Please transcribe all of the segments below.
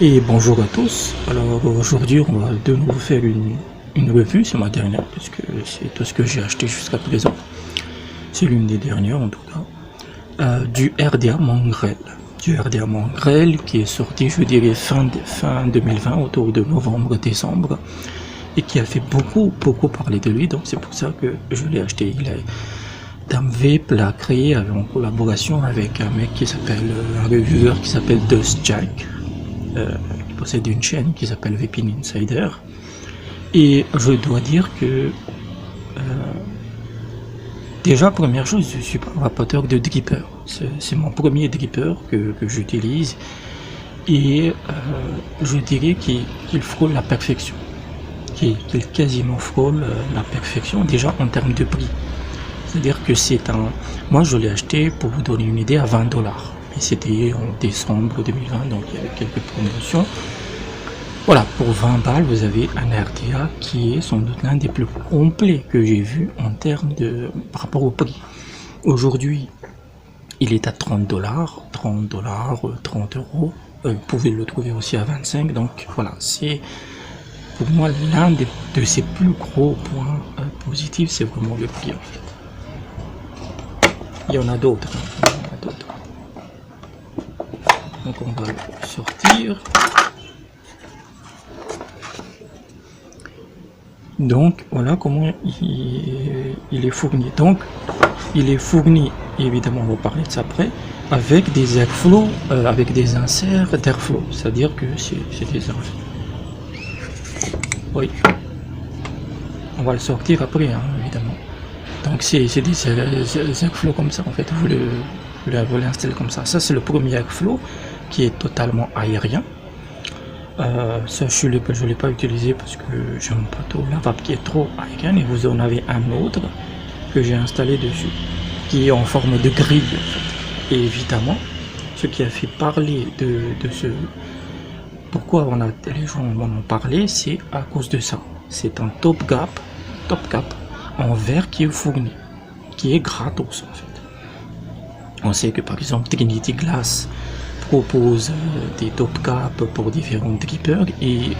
Et bonjour à tous. Alors aujourd'hui on va de nouveau faire une revue, c'est ma dernière parce que c'est tout ce que j'ai acheté jusqu'à présent. C'est l'une des dernières en tout cas. Du RDA Mongrel. Du RDA Mongrel qui est sorti je dirais fin 2020, autour de novembre-décembre. Et qui a fait beaucoup parler de lui, donc c'est pour ça que je l'ai acheté. Dame Vape l'a créé en collaboration avec un mec qui s'appelle, un revieweur qui s'appelle Dust Jack. Qui possède une chaîne qui s'appelle Vaping Insider. Et je dois dire que déjà, première chose, je suis pas un vapoteur de dripper. C'est mon premier dripper que j'utilise. Et je dirais qu'il frôle la perfection. Qu'il quasiment frôle la perfection, déjà en termes de prix. C'est-à-dire que c'est un... Moi, je l'ai acheté, pour vous donner une idée, à 20$. Et c'était en décembre 2020, donc il y avait quelques promotions. Voilà, pour 20 balles, vous avez un RDA qui est sans doute l'un des plus complets que j'ai vu en termes de... par rapport au prix. Aujourd'hui, il est à 30$, 30€. Vous pouvez le trouver aussi à 25$, donc voilà, c'est... Pour moi, l'un de ses plus gros points positifs, c'est vraiment le prix en fait. Il y en a d'autres. Donc on va le sortir. Donc voilà comment il est fourni. Donc il est fourni, évidemment on va parler de ça après, avec des airflow, avec des inserts d'airflow. C'est-à-dire que c'est des inserts. Oui. On va le sortir après, hein, évidemment. Donc c'est des airflow comme ça en fait. Vous l'installez comme ça. Ça c'est le premier airflow qui est totalement aérien. Ça je ne l'ai pas utilisé parce que j'aime pas trop la vape qui est trop aérienne. Et vous en avez un autre que j'ai installé dessus qui est en forme de grille en fait. Et évidemment ce qui a fait parler de ce... Pourquoi les gens m'en ont parlé, c'est à cause de ça. C'est un top cap en verre qui est fourni, qui est gratos en fait. On sait que par exemple Trinity Glass propose des top caps pour différents drippers et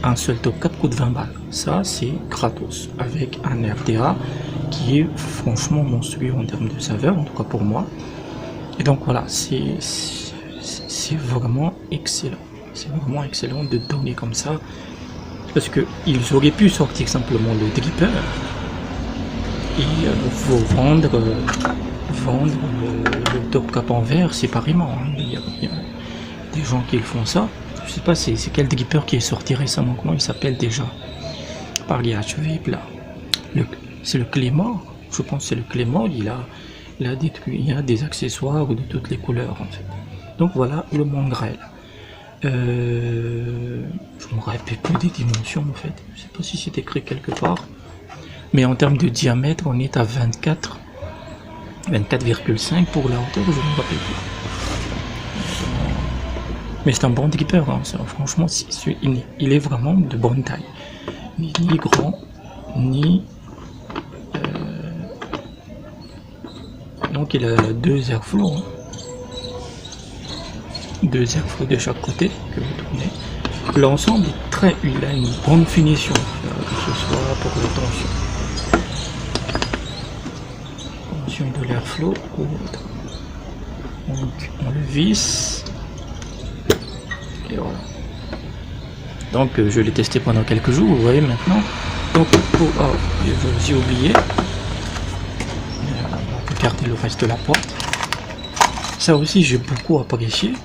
un seul top cap coûte 20 balles. Ça c'est gratos avec un RDA qui est franchement monstrueux en termes de saveur, en tout cas pour moi. Et donc voilà, c'est vraiment excellent. C'est vraiment excellent de donner comme ça. Parce qu'ils auraient pu sortir simplement le dripper et vous vendre le top cap en verre séparément. Hein. Il y a des gens qui font ça. Je sais pas c'est quel dripper qui est sorti récemment. Comment il s'appelle déjà? Par les HVP là. C'est le Clément. Je pense que c'est le Clément. Il a des accessoires de toutes les couleurs en fait. Donc voilà le Mongrel. Je me rappelle plus des dimensions en fait, je sais pas si c'est écrit quelque part, mais en termes de diamètre on est à 24,5 pour la hauteur, je ne me rappelle plus. Mais c'est un bon dripper, hein. Franchement il est vraiment de bonne taille, ni grand ni donc il a deux airflows, hein. Deux airflows de chaque côté que vous tournez. L'ensemble est il a une bonne finition, que ce soit pour la tension de l'airflow ou autre. Donc on le visse et voilà. Donc je l'ai testé pendant quelques jours, vous voyez maintenant. Donc j'ai oublié. On peut garder le reste de la porte. Ça aussi j'ai beaucoup apprécié.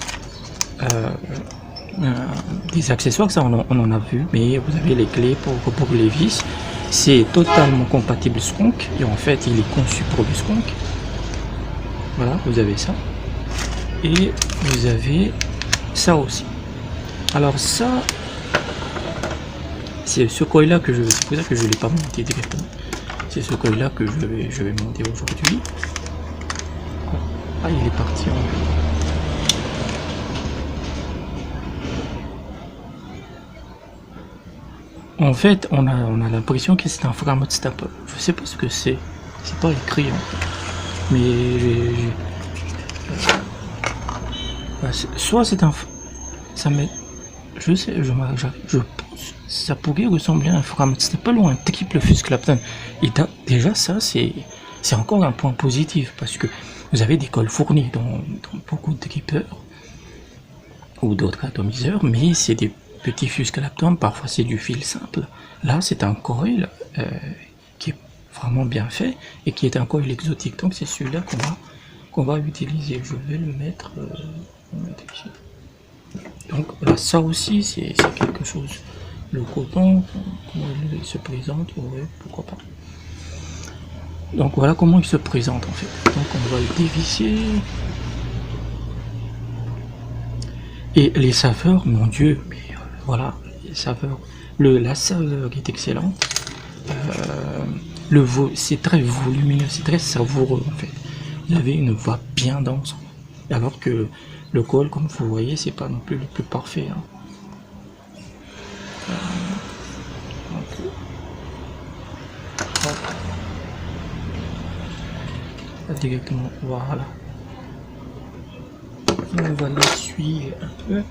Des accessoires, ça on en a vu, mais vous avez les clés pour les vis. C'est totalement compatible Skunk et en fait il est conçu pour le Skunk. Voilà, vous avez ça et vous avez ça aussi. Alors ça c'est ce coil là que c'est pour ça que je l'ai pas monté directement. C'est ce coil là que je vais monter aujourd'hui. Ah, il est parti en fait. En fait, on a l'impression que c'est un frame stapler. Je sais pas ce que c'est pas écrit en fait. Mais soit c'est ça met, je sais, je pense, ça pourrait ressembler à un Framat Staple ou un triple Fuse Clapton. Et déjà ça, c'est encore un point positif, parce que vous avez des coils fournis dans beaucoup de grippeurs ou d'autres atomiseurs, mais c'est des petits Fuse Clapton, parfois c'est du fil simple. Là, c'est un coil qui est vraiment bien fait et qui est un coil exotique. Donc c'est celui-là qu'on va utiliser. Je vais le mettre ici. Donc là, ça aussi c'est quelque chose. Le coton, comment il se présente, ouais, pourquoi pas. Donc voilà comment il se présente en fait. Donc on va le dévisser. Et les saveurs, mon Dieu, mais voilà, les saveurs. La saveur est excellente. C'est très volumineux, c'est très savoureux en fait. Vous avez une voix bien dense. Alors que le col, comme vous voyez, c'est pas non plus le plus parfait. Hein. Directement, voilà. On va l'essuyer un peu.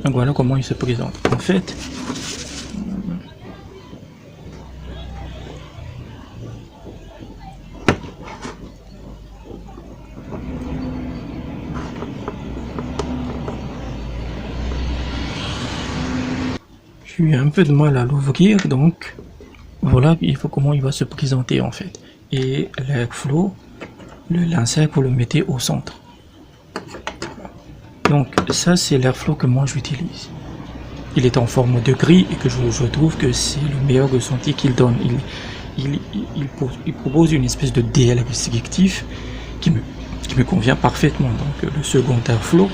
Donc voilà comment il se présente. En fait, j'ai eu un peu de mal à l'ouvrir, donc voilà comment il va se présenter en fait. Et l'airflow, le linceul, vous le mettez au centre. Donc ça c'est l'airflow que moi j'utilise. Il est en forme de gris et que je trouve que c'est le meilleur ressenti qu'il donne. Il propose une espèce de DL restrictif qui me convient parfaitement. Donc le second airflow,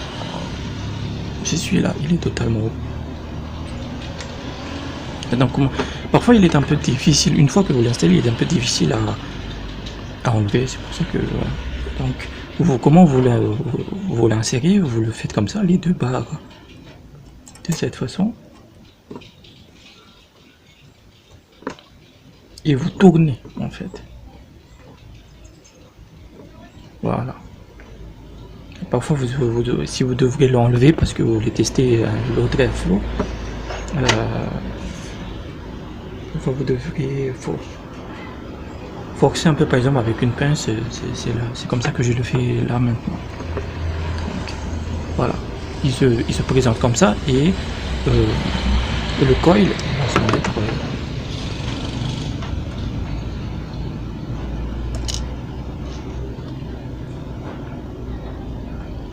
c'est celui-là, il est totalement donc, parfois il est un peu difficile, une fois que vous l'installez, il est un peu difficile à enlever, c'est pour ça que donc comment vous l'insérez, vous le faites comme ça, les deux barres de cette façon et vous tournez en fait, voilà. Et parfois si vous devrez l'enlever parce que vous voulez tester l'autre airflow, vous devriez forcer un peu, par exemple avec une pince, c'est comme ça que je le fais là maintenant. Donc, voilà, il se présente comme ça et le coil va se mettre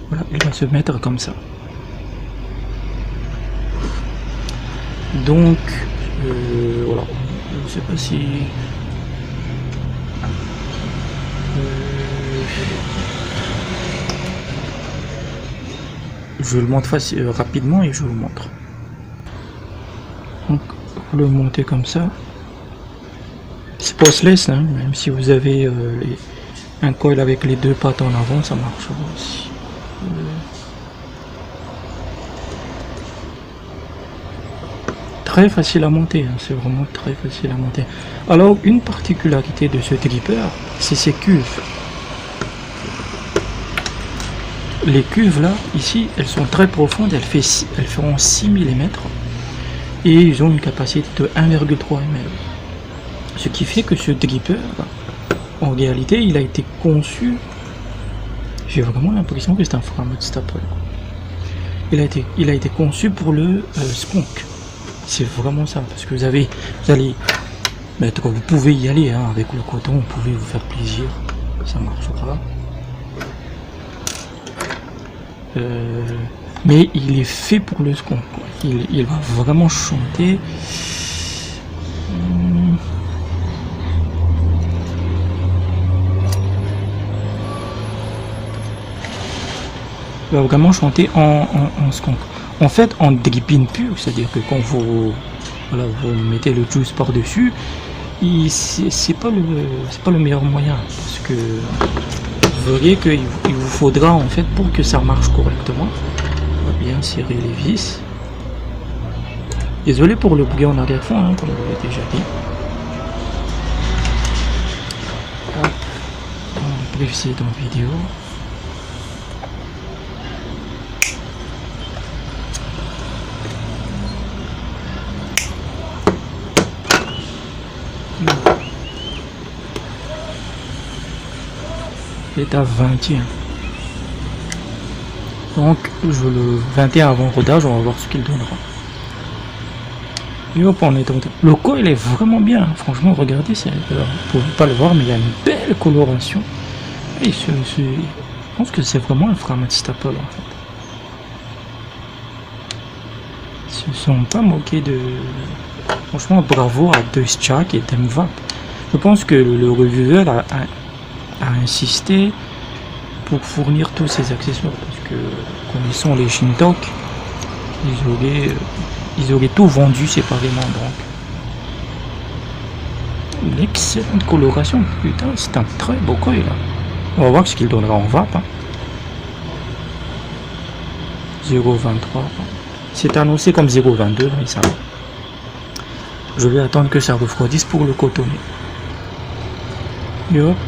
voilà, il va se mettre comme ça. Donc voilà, je sais pas si je le montre rapidement et je vous montre. Donc vous le montez comme ça. C'est postless, hein, même si vous avez un coil avec les deux pattes en avant, ça marchera aussi. Très facile à monter, hein, c'est vraiment très facile à monter. Alors une particularité de ce dripper, c'est ses cuves. Les cuves là, ici, elles sont très profondes, elles feront 6 mm et ils ont une capacité de 1,3 mm. Ce qui fait que ce dripper, en réalité, il a été conçu, j'ai vraiment l'impression que c'est un Framat Staple. Il a été conçu pour le skunk. C'est vraiment ça, parce que vous allez mettre, vous pouvez y aller hein, avec le coton, vous pouvez vous faire plaisir, ça marchera. Mais il est fait pour le skunk, quoi. Il va vraiment chanter. Il va vraiment chanter en skunk. En fait, en dripping pur, c'est-à-dire que quand vous mettez le juice par-dessus, c'est pas le meilleur moyen, parce que vous verrez qu'il vous faudra en fait pour que ça marche correctement. On va bien serrer les vis. Désolé pour le bruit en arrière-fond, hein, comme je l'ai déjà dit. précédente vidéo. Il est à 21. Donc le 21 avant rodage, on va voir ce qu'il donnera. Et hop, on est dans... Le coil est vraiment bien, hein. Franchement, regardez, vous ne pouvez pas le voir, mais il y a une belle coloration. Et je pense que c'est vraiment un Framat Staple en fait. Ils se sont pas moqués de... Franchement, bravo à Deuschak et Demvap. Je pense que le reviewer a insisté pour fournir tous ces accessoires, parce que connaissant les Shintok, ils auraient tout vendu séparément. Donc l'excellente coloration, putain, c'est un très beau coil là. On va voir ce qu'il donnera en VAP, hein. 0,23, c'est annoncé comme 0,22, mais ça va. Je vais attendre que ça refroidisse pour le cotonner.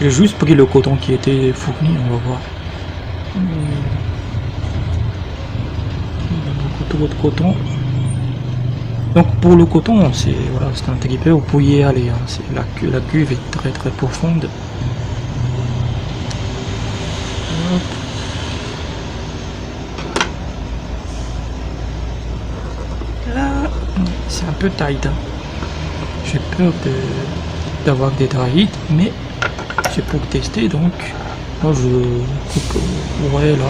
J'ai juste pris le coton qui était fourni, on va voir. Il y a beaucoup trop de coton. Donc pour le coton, c'est voilà, un tripé, vous pouvez y aller, hein. La cuve est très très profonde. Hop. Là, c'est un peu tight, hein. J'ai peur d'avoir des dry hits, mais c'est pour tester, donc moi je coupe, ouais, là.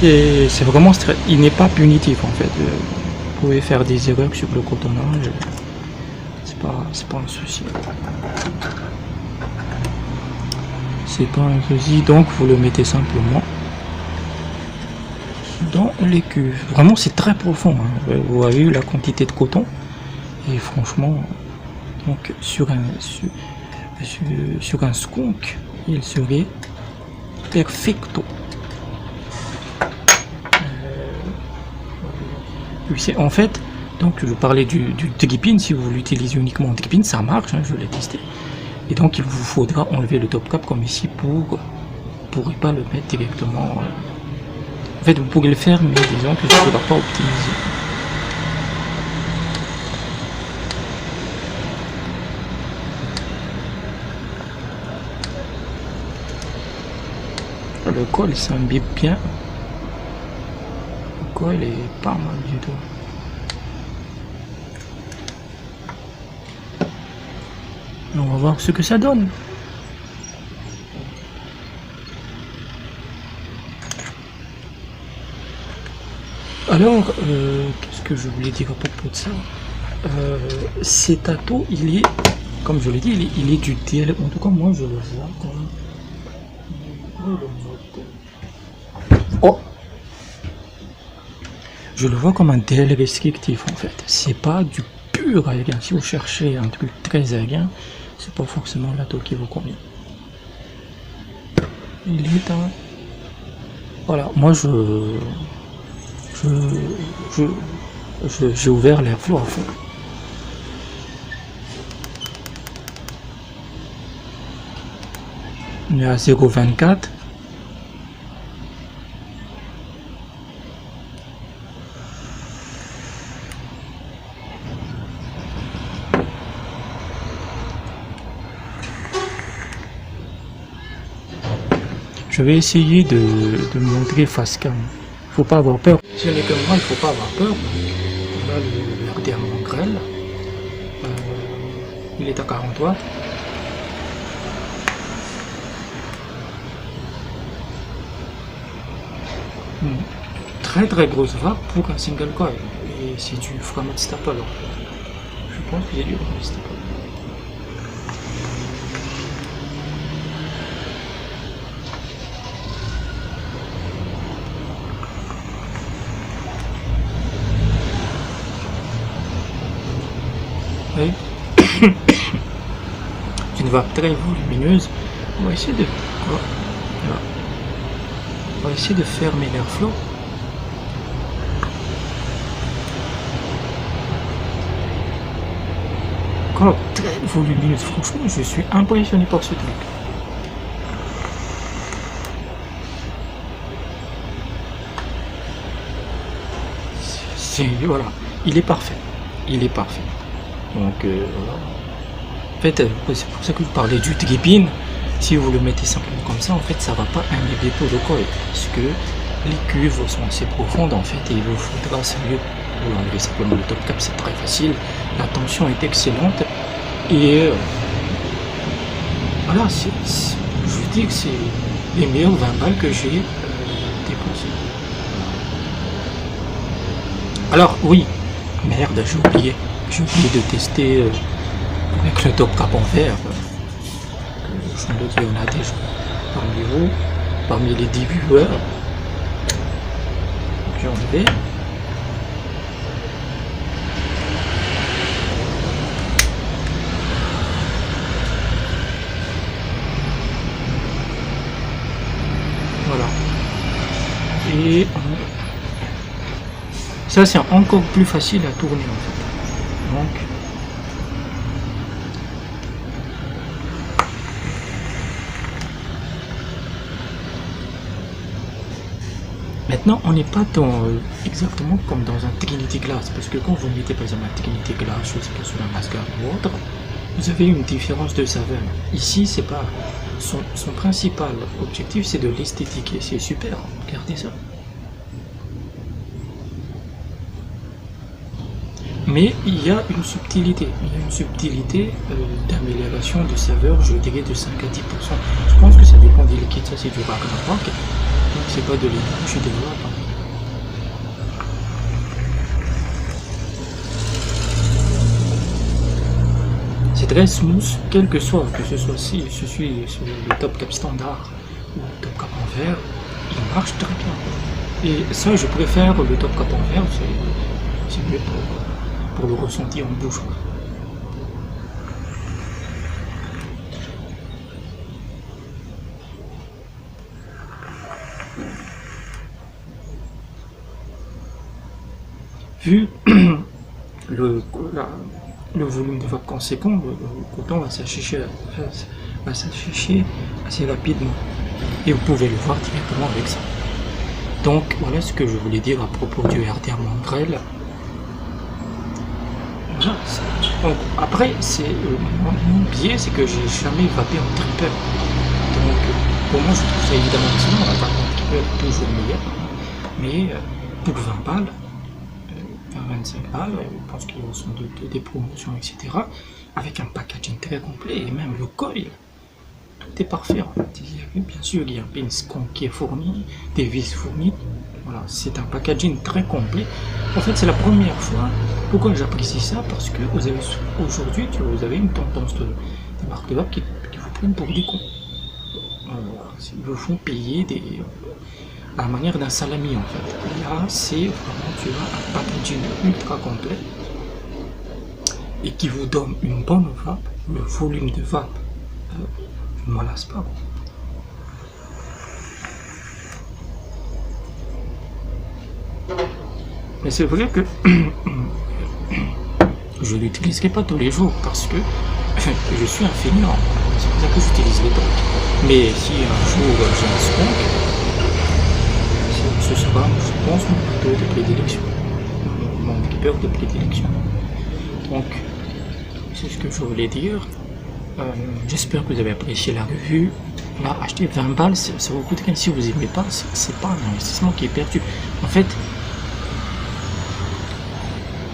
C'est vraiment stress. Il n'est pas punitif en fait. Vous pouvez faire des erreurs sur le cotonnage. C'est pas un souci. C'est pas un souci, donc vous le mettez simplement dans les cuves. Vraiment c'est très profond, hein. Vous voyez la quantité de coton. Et franchement, donc sur un skunk, il serait perfecto. En fait, donc je parlais du dripping. Si vous l'utilisez uniquement en dripping, ça marche, hein, je l'ai testé. Et donc il vous faudra enlever le top cap comme ici pour vous pourrez pas le mettre directement. En fait, vous pourrez le faire, mais disons que ça ne sera pas optimisé. Le col s'imbibe bien. Le col est pas mal du tout. On va voir ce que ça donne. Alors, qu'est-ce que je voulais dire à propos de ça? Cet ato, il est, comme je l'ai dit, il est du DL. En tout cas, moi, je le vois comme... Oh, je le vois comme un DL restrictif en fait. C'est pas du pur aérien. Si vous cherchez un truc très aérien, c'est pas forcément l'ato qui vous convient. Il est un... Voilà, moi j'ai ouvert l'airflow à fond. On est à 0,24. Je vais essayer de montrer face cam. Faut pas avoir peur. Si on est comme moi, il faut pas avoir peur. Là, le RDR grêle. Il est à 40 watts. Très très grosse vague pour un single coil. Et c'est du Framat Staple en fait. Je pense qu'il y a du Framat Staple. Oui. C'est une vague très volumineuse. On va essayer de... Voilà. On va essayer de fermer l'airflow. encore très volumineux. Franchement, je suis impressionné par ce truc. Voilà, il est parfait. Il est parfait. Donc, voilà. En fait, c'est pour ça que je parlais du dripping. Si vous le mettez simplement comme ça, en fait, ça va pas imbiber tout le coil. Parce que les cuves sont assez profondes, en fait, et il vous faudra, c'est mieux. Vous enlevez simplement le top cap, c'est très facile. La tension est excellente. Et voilà, je vous dis que c'est les meilleurs 20 balles que j'ai dépensés. Alors, oui, merde, j'ai oublié de tester avec le top cap en verre. Sans doute il y en a déjà parmi vous, parmi les 10 viewers. J'ai enlevé. Voilà. Et ça c'est encore plus facile à tourner en fait. Donc maintenant, on n'est pas exactement comme dans un Trinity Glass, parce que quand vous mettez par exemple un Trinity Glass, je sais pas, sur un mascara ou autre, vous avez une différence de saveur. Ici, c'est pas son principal objectif, c'est de l'esthétique et c'est super. Regardez ça. Mais il y a une subtilité, d'amélioration de saveur, je dirais de 5 à 10%. Je pense que ça dépend des liquides, ça c'est du Ragnarok. Donc c'est pas de l'état, je développe. C'est très smooth, quel que soit, que ce soit si je suis sur le top cap standard ou le top cap en verre, il marche très bien. Et ça, je préfère le top cap en verre, c'est mieux pour le ressenti en bouche. Vu le volume de vape conséquent, le coton va s'afficher assez rapidement. Et vous pouvez le voir directement avec ça. Donc voilà ce que je voulais dire à propos du RDA Mongrel. Voilà, donc, après, mon biais, c'est que j'ai jamais vapé en triple. Donc pour moi, je trouve ça évidemment excellent. La vape en triple est toujours meilleure. Mais pour 20 balles, 25 balles, je pense qu'il y a sans doute des promotions, etc. Avec un packaging très complet et même le coil, tout est parfait en fait. Bien sûr, il y a un pins qui est fourni, des vis fournies. Voilà, c'est un packaging très complet. En fait, c'est la première fois. Pourquoi j'apprécie ça? Parce que vous avez aujourd'hui, vous avez une tendance des marques de vape qui vous prennent pour des cons. Ils vous font payer à la manière d'un salami en fait. Là, c'est vraiment, tu as un packaging ultra complet et qui vous donne une bonne vape, le volume de vape, je ne m'en lasse pas. Mais c'est vrai que je ne l'utiliserai pas tous les jours parce que je suis un feignant. C'est pour ça que j'utilise les drogues. Mais si un jour j'ai un sponk, ce sera, je pense, mon moteur de prédilection. Mon keeper de prédilection. Donc, c'est ce que je voulais dire. J'espère que vous avez apprécié la revue. Là, acheter 20 balles, ça vous coûte rien. Si vous n'aimez pas, c'est pas un investissement qui est perdu. En fait,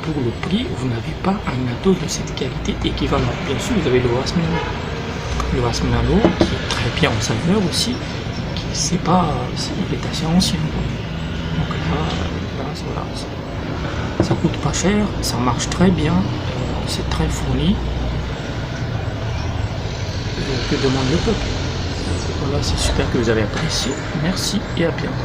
pour le prix, vous n'avez pas un matos de cette qualité équivalente. Bien sûr, vous avez le Wasmino. Le Wasmino qui est très bien en saveur aussi. Il est assez ancien. Donc là ça coûte pas cher, ça marche très bien, c'est très fourni. Que demande le peuple? Voilà, c'est super que vous avez apprécié. Merci et à bientôt.